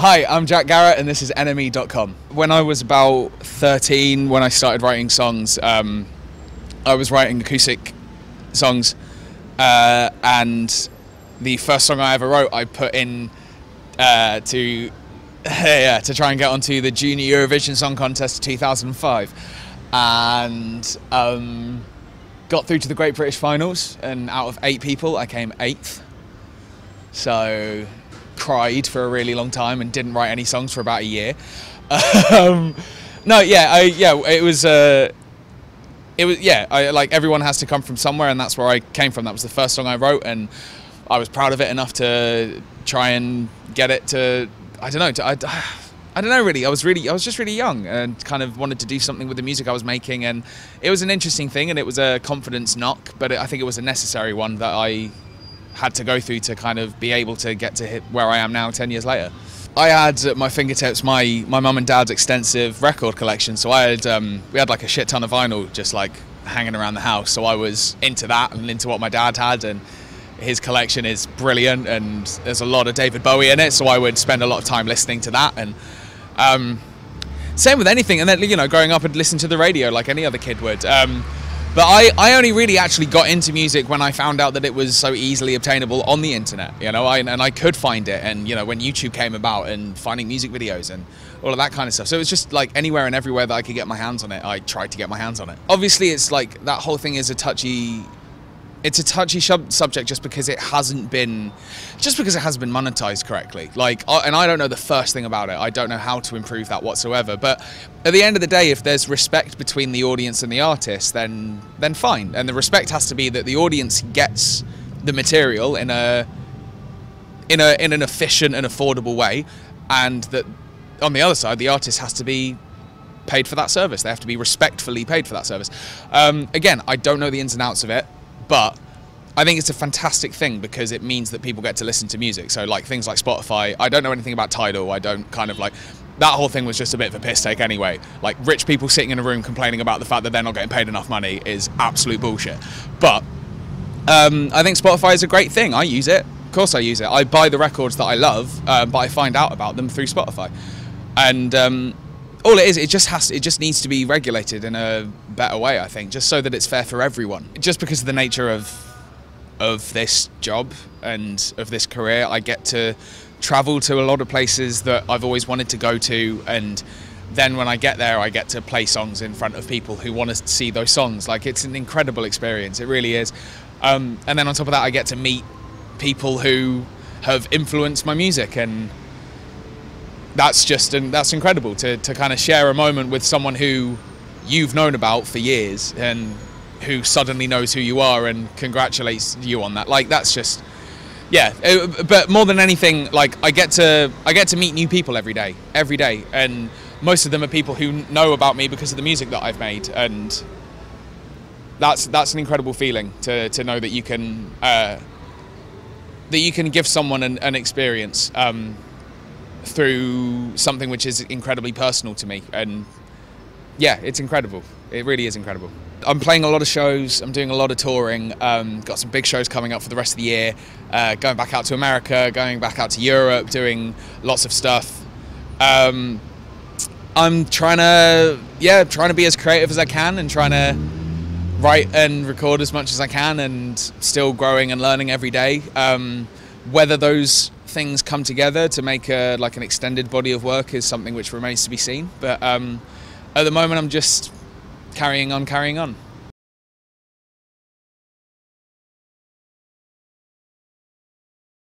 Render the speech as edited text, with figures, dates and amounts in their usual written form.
Hi, I'm Jack Garratt and this is NME.com. When I was about 13, when I started writing songs, I was writing acoustic songs, and the first song I ever wrote I put in to try and get onto the Junior Eurovision Song Contest 2005, and got through to the Great British Finals, and out of 8 people I came 8th. So cried for a really long time and didn't write any songs for about a year. Like everyone has to come from somewhere, and that's where I came from. That was the first song I wrote, and I was proud of it enough to try and get it to, I don't know really. I was just really young and kind of wanted to do something with the music I was making, and it was an interesting thing, and it was a confidence knock, but I think it was a necessary one that I had to go through to kind of be able to get to where I am now 10 years later. I had at my fingertips my mum and dad's extensive record collection, so we had like a shit ton of vinyl just like hanging around the house, so I was into that and into what my dad had, and his collection is brilliant and there's a lot of David Bowie in it, so I would spend a lot of time listening to that, and same with anything. And then, you know, growing up and listening to the radio like any other kid would. But I only really actually got into music when I found out that it was so easily obtainable on the internet, you know, and I could find it, and, you know, when YouTube came about and finding music videos and all of that kind of stuff. So it was just like anywhere and everywhere that I could get my hands on it, I tried to get my hands on it. Obviously it's like that whole thing is a touchy subject just because it hasn't been monetized correctly. Like, and I don't know the first thing about it. I don't know how to improve that whatsoever. But at the end of the day, if there's respect between the audience and the artist, then fine. And the respect has to be that the audience gets the material in an efficient and affordable way, and that on the other side, the artist has to be paid for that service. They have to be respectfully paid for that service. Again, I don't know the ins and outs of it, but I think it's a fantastic thing because it means that people get to listen to music. So like things like Spotify, I don't know anything about Tidal, I don't kind of like, that whole thing was just a bit of a piss take anyway. Like rich people sitting in a room complaining about the fact that they're not getting paid enough money is absolute bullshit. But I think Spotify is a great thing. I use it, of course I use it. I buy the records that I love, but I find out about them through Spotify. And all it is, it just needs to be regulated in a better way, I think, just so that it's fair for everyone. Just because of the nature of this job and of this career, I get to travel to a lot of places that I've always wanted to go to, and then when I get there, I get to play songs in front of people who want to see those songs. Like, it's an incredible experience, it really is. And then on top of that, I get to meet people who have influenced my music, and that's incredible to kind of share a moment with someone who you've known about for years and who suddenly knows who you are and congratulates you on that. Like, that's just, yeah. But more than anything, like, I get to meet new people every day, and most of them are people who know about me because of the music that I've made, and that's an incredible feeling to know that you can give someone an experience through something which is incredibly personal to me. And yeah, it's incredible. It really is incredible. I'm playing a lot of shows, I'm doing a lot of touring, got some big shows coming up for the rest of the year, going back out to America, going back out to Europe, doing lots of stuff. I'm trying to be as creative as I can, and trying to write and record as much as I can, and still growing and learning every day. Whether those things come together to make like an extended body of work is something which remains to be seen. But at the moment, I'm just carrying on.